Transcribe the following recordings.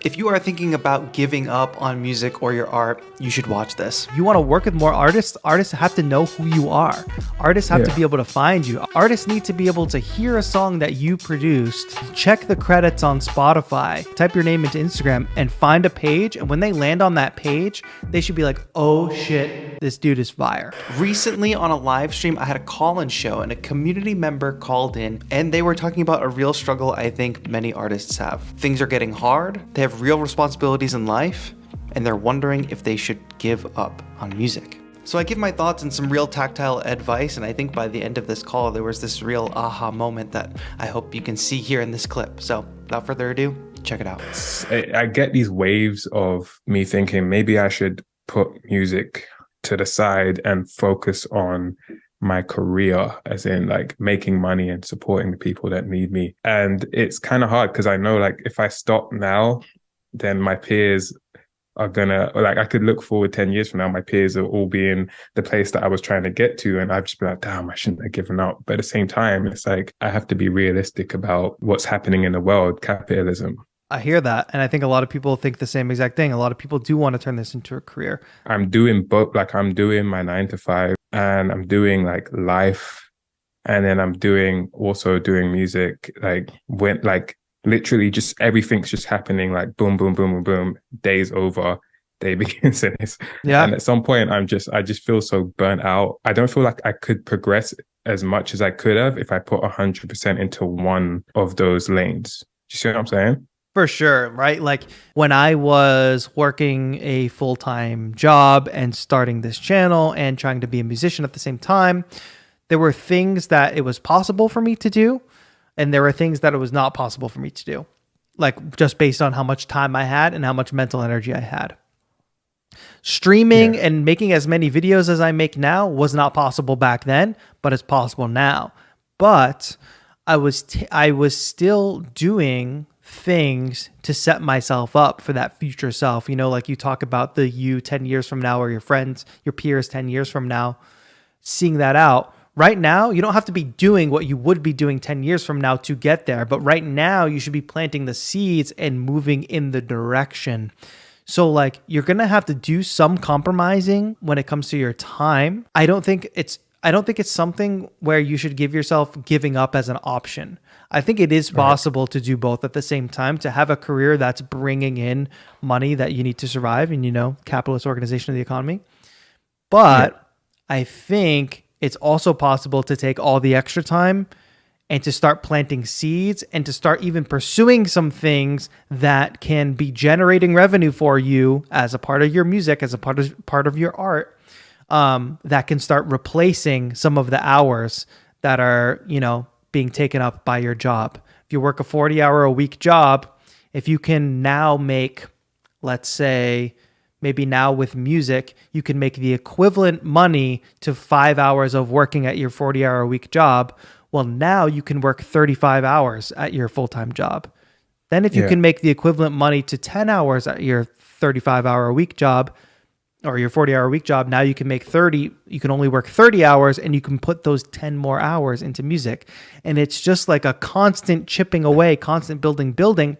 If you are thinking about giving up on music or your art, you should watch this. You want to work with more artists? Artists have to know who you are. Artists have to be able to find you. Artists need to be able to hear a song that you produced, check the credits on Spotify, type your name into Instagram, and find a page. And when they land on that page, they should be like, oh shit, this dude is fire. Recently on a live stream, I had a call-in show and a community member called in and they were talking about a real struggle I think many artists have. Things are getting hard. They have real responsibilities in life and they're wondering if they should give up on music. So I give my thoughts and some real tactile advice, and I think by the end of this call there was this real aha moment that I hope you can see here in this clip. So without further ado, check it out. I get these waves of me thinking maybe I should put music to the side and focus on my career, as in like making money and supporting the people that need me. And it's kind of hard because I know like if I stop now, then my peers are gonna, like, I could look forward 10 years from now, my peers will all be in the place that I was trying to get to. And I'd just be like, damn, I shouldn't have given up. But at the same time, it's like, I have to be realistic about what's happening in the world, capitalism. I hear that. And I think a lot of people think the same exact thing. A lot of people do want to turn this into a career. I'm doing both, like I'm doing my 9 to 5 and I'm doing like life. And then I'm also doing music, like literally just everything's just happening like boom, boom, boom, boom, boom. Day's over, day begins. Yeah. And at some point I just feel so burnt out. I don't feel like I could progress as much as I could have if I put 100% into one of those lanes. Do you see what I'm saying? For sure, right? Like when I was working a full-time job and starting this channel and trying to be a musician at the same time, there were things that it was possible for me to do. And there were things that it was not possible for me to do, like just based on how much time I had and how much mental energy I had. Streaming and making as many videos as I make now was not possible back then, but it's possible now. But I was still doing things to set myself up for that future self. You know, like you talk about the you 10 years from now or your friends, your peers 10 years from now, seeing that out. Right now, you don't have to be doing what you would be doing 10 years from now to get there. But right now, you should be planting the seeds and moving in the direction. So like, you're going to have to do some compromising when it comes to your time. I don't think it's something where you should give yourself giving up as an option. I think it is possible to do both at the same time, to have a career that's bringing in money that you need to survive in, you know, capitalist organization of the economy. But I think it's also possible to take all the extra time and to start planting seeds and to start even pursuing some things that can be generating revenue for you as a part of your music, as a part of your art, that can start replacing some of the hours that are, you know, being taken up by your job. If you work a 40-hour-a-week job, if you can now make, let's say, maybe now with music, you can make the equivalent money to 5 hours of working at your 40-hour-a-week job. Well, now you can work 35 hours at your full-time job. Then if you can make the equivalent money to 10 hours at your 35-hour-a-week job or your 40-hour-a-week job, now you can make 30. You can only work 30 hours and you can put those 10 more hours into music. And it's just like a constant chipping away, constant building.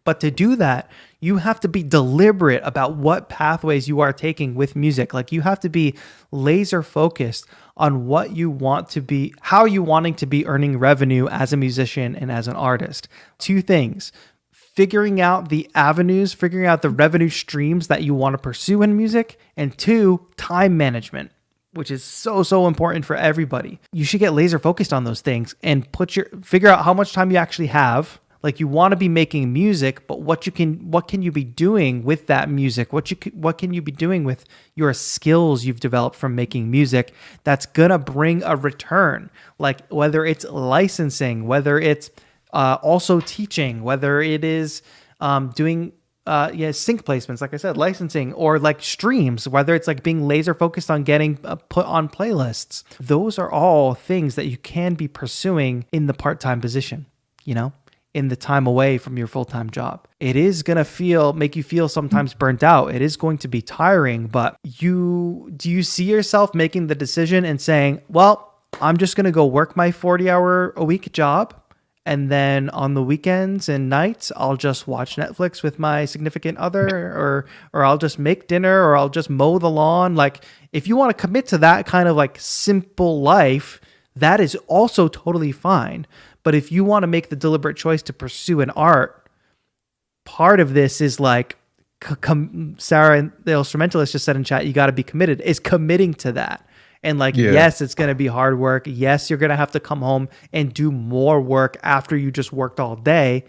But to do that, you have to be deliberate about what pathways you are taking with music. Like you have to be laser focused on what you want to be, how you wanting to be earning revenue as a musician and as an artist. Two things: figuring out the avenues, figuring out the revenue streams that you want to pursue in music, and two, time management, which is so important for everybody. You should get laser focused on those things and figure out how much time you actually have. Like you want to be making music, but what can you be doing with that music? What can you be doing with your skills you've developed from making music that's gonna bring a return? Like whether it's licensing, whether it's also teaching, whether it is doing sync placements, like I said, licensing, or like streams, whether it's like being laser focused on getting put on playlists. Those are all things that you can be pursuing in the part-time position, you know, in the time away from your full-time job. It is going to make you feel sometimes burnt out. It is going to be tiring, but do you see yourself making the decision and saying, well, I'm just going to go work my 40-hour-a-week job And then on the weekends and nights, I'll just watch Netflix with my significant other, or I'll just make dinner, or I'll just mow the lawn. Like, if you want to commit to that kind of like simple life, that is also totally fine. But if you want to make the deliberate choice to pursue an art, part of this is like, Sarah, the instrumentalist, just said in chat, you got to be committed, is committing to that. And like, yes, it's going to be hard work. Yes, you're going to have to come home and do more work after you just worked all day.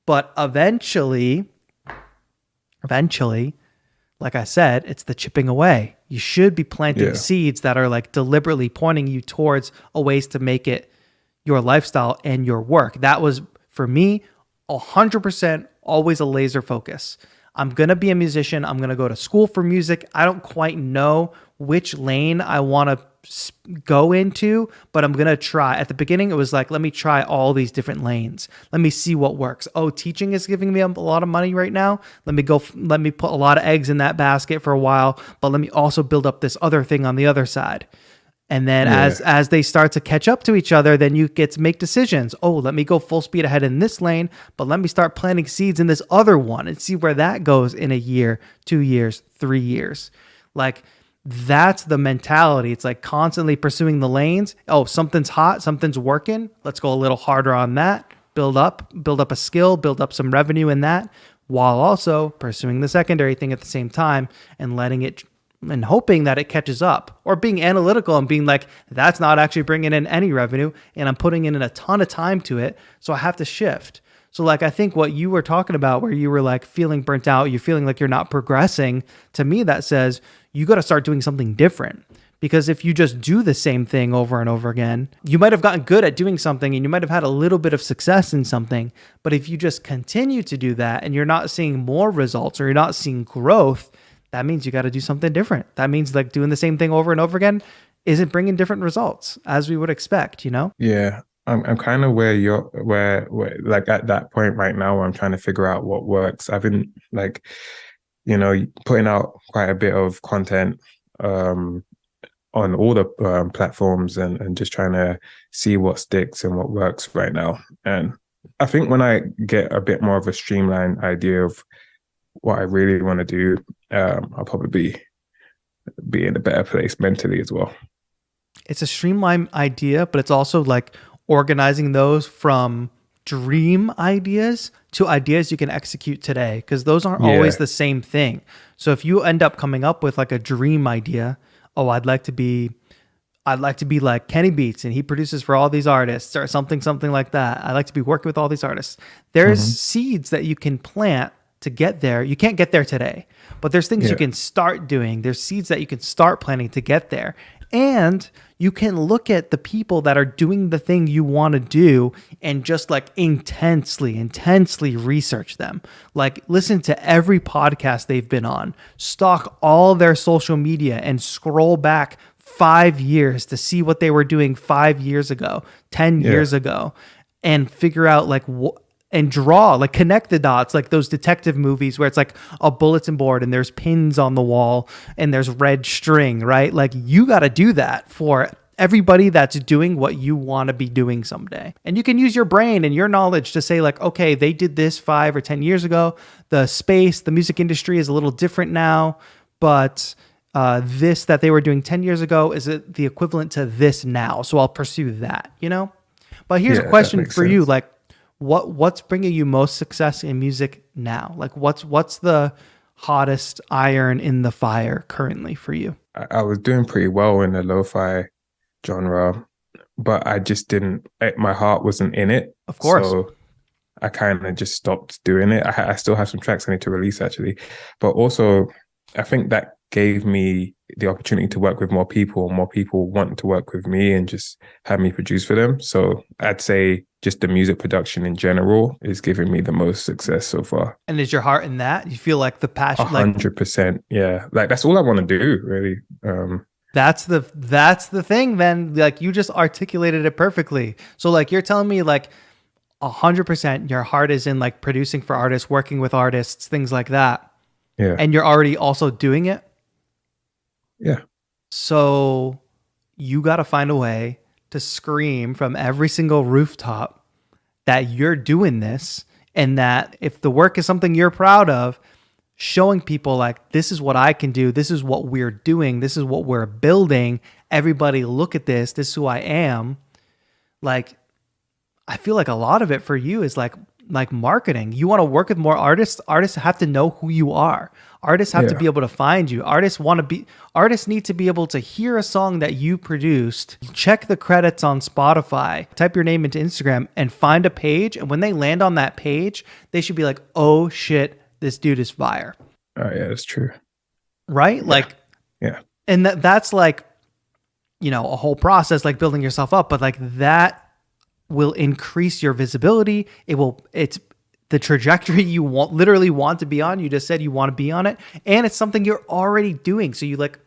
But eventually, like I said, it's the chipping away. You should be planting seeds that are like deliberately pointing you towards a ways to make it your lifestyle and your work. That was, for me, 100% always a laser focus. I'm going to be a musician. I'm going to go to school for music. I don't quite know which lane I want to go into, but I'm going to try. At the beginning, it was like, let me try all these different lanes. Let me see what works. Oh, teaching is giving me a lot of money right now. Let me put a lot of eggs in that basket for a while, but let me also build up this other thing on the other side. And then as they start to catch up to each other, then you get to make decisions. Oh, let me go full speed ahead in this lane, but let me start planting seeds in this other one and see where that goes in a year, 2 years, 3 years. Like, that's the mentality. It's like constantly pursuing the lanes. Oh, something's hot, something's working. Let's go a little harder on that. Build up a skill, build up some revenue in that, while also pursuing the secondary thing at the same time and letting it and hoping that it catches up, or being analytical and being like, that's not actually bringing in any revenue and I'm putting in a ton of time to it. So I have to shift. So like, I think what you were talking about where you were like feeling burnt out, you're feeling like you're not progressing, to me, that says you got to start doing something different. Because if you just do the same thing over and over again, you might have gotten good at doing something and you might have had a little bit of success in something. But if you just continue to do that and you're not seeing more results or you're not seeing growth, that means you got to do something different. That means like doing the same thing over and over again isn't bringing different results as we would expect, you know? Yeah. I'm kind of where like at that point right now where I'm trying to figure out what works. I've been like, putting out quite a bit of content on all the platforms and just trying to see what sticks and what works right now. And I think when I get a bit more of a streamlined idea of what I really want to do, I'll probably be in a better place mentally as well. It's a streamlined idea, but it's also like organizing those from dream ideas to ideas you can execute today, because those aren't always the same thing. So if you end up coming up with like a dream idea, oh, I'd like to be like Kenny Beats and he produces for all these artists, or something like that. I'd like to be working with all these artists. There's seeds that you can plant to get there. You can't get there today, but there's things you can start doing. There's seeds that you can start planting to get there. And you can look at the people that are doing the thing you want to do and just like intensely research them. Like, listen to every podcast they've been on, stalk all their social media and scroll back 5 years to see what they were doing 5 years ago, 10 years ago, and figure out like and draw, like connect the dots, like those detective movies where it's like a bulletin board and there's pins on the wall and there's red string, right? Like, you got to do that for everybody that's doing what you want to be doing someday. And you can use your brain and your knowledge to say like, okay, they did this 5 or 10 years ago. The music industry is a little different now, but this that they were doing 10 years ago is the equivalent to this now. So I'll pursue that, But here's a question for you. Like, what's bringing you most success in music now? Like, what's the hottest iron in the fire currently for you? I was doing pretty well in the lo-fi genre, but I just didn't, my heart wasn't in it. Of course. So I kind of just stopped doing it. I still have some tracks I need to release actually, but also I think that gave me the opportunity to work with more people wanting to work with me and just have me produce for them. So I'd say just the music production in general is giving me the most success so far. And is your heart in that? You feel like the passion? 100%. Yeah. Like, that's all I want to do, really. That's the thing, then. Like, you just articulated it perfectly. So like, you're telling me like 100% your heart is in like producing for artists, working with artists, things like that. Yeah. And you're already also doing it. Yeah. So you got to find a way to scream from every single rooftop that you're doing this, and that if the work is something you're proud of, showing people like, this is what I can do, this is what we're doing, this is what we're building, everybody look at this is who I am. Like, I feel like a lot of it for you is like marketing. You want to work with more artists. Artists have to know who you are. Artists have to be able to find you. Artists need to be able to hear a song that you produced, check the credits on Spotify, type your name into Instagram and find a page. And when they land on that page, they should be like, oh shit, this dude is fire. Oh yeah, that's true. Right? Yeah. Like, yeah. And that's like, you know, a whole process, like building yourself up, but like that will increase your visibility. It's the trajectory you literally want to be on. You just said you want to be on it, and it's something you're already doing. So you like,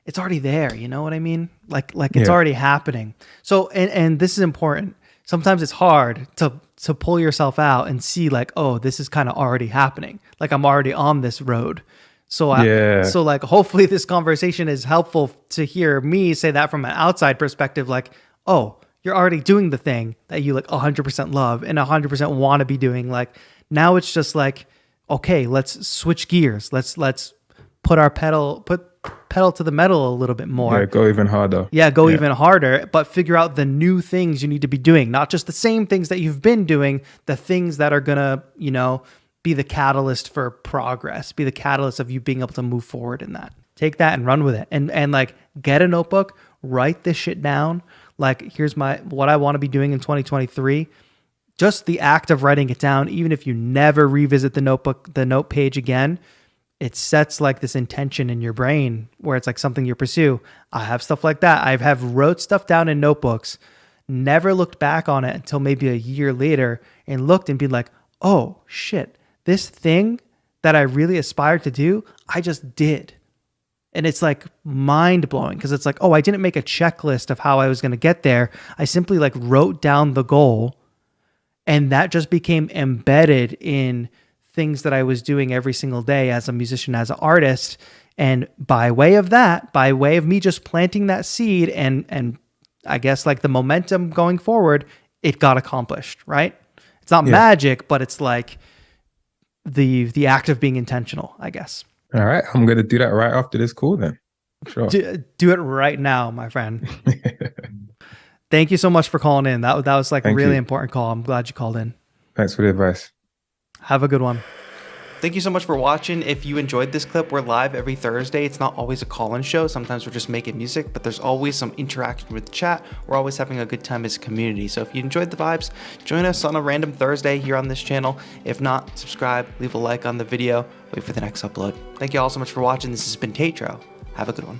it's already there. You know what I mean? Like it's already happening. So, and this is important. Sometimes it's hard to pull yourself out and see like, oh, this is kind of already happening. Like I'm already on this road. So like hopefully this conversation is helpful to hear me say that from an outside perspective. Like, oh, you're already doing the thing that you like 100% love and 100% want to be doing. Like now it's just like, okay, let's switch gears. Let's put pedal to the metal a little bit more. Yeah, go even harder. Even harder, but figure out the new things you need to be doing, not just the same things that you've been doing, the things that are gonna, you know, be the catalyst for progress, be the catalyst of you being able to move forward in that. Take that and run with it. And like get a notebook, write this shit down. Like here's what I want to be doing in 2023. Just the act of writing it down, even if you never revisit the note page again, it sets like this intention in your brain where it's like something you pursue. I have stuff like that. I have wrote stuff down in notebooks, never looked back on it until maybe a year later and looked and be like, oh shit, this thing that I really aspired to do, I just did. And it's like mind blowing because it's like, oh, I didn't make a checklist of how I was going to get there. I simply like wrote down the goal, and that just became embedded in things that I was doing every single day as a musician, as an artist. And by way of that, by way of me just planting that seed and I guess like the momentum going forward, it got accomplished, right? It's not magic, but it's like the act of being intentional, I guess. All right. I'm going to do that right after this call then. Sure. Do it right now, my friend. Thank you so much for calling in. That was like a really important call. I'm glad you called in. Thanks for the advice. Have a good one. Thank you so much for watching. If you enjoyed this clip, we're live every Thursday. It's not always a call-in show. Sometimes we're just making music, but there's always some interaction with the chat. We're always having a good time as a community. So if you enjoyed the vibes, join us on a random Thursday here on this channel. If not, subscribe, leave a like on the video, wait for the next upload. Thank you all so much for watching. This has been TAETRO. Have a good one.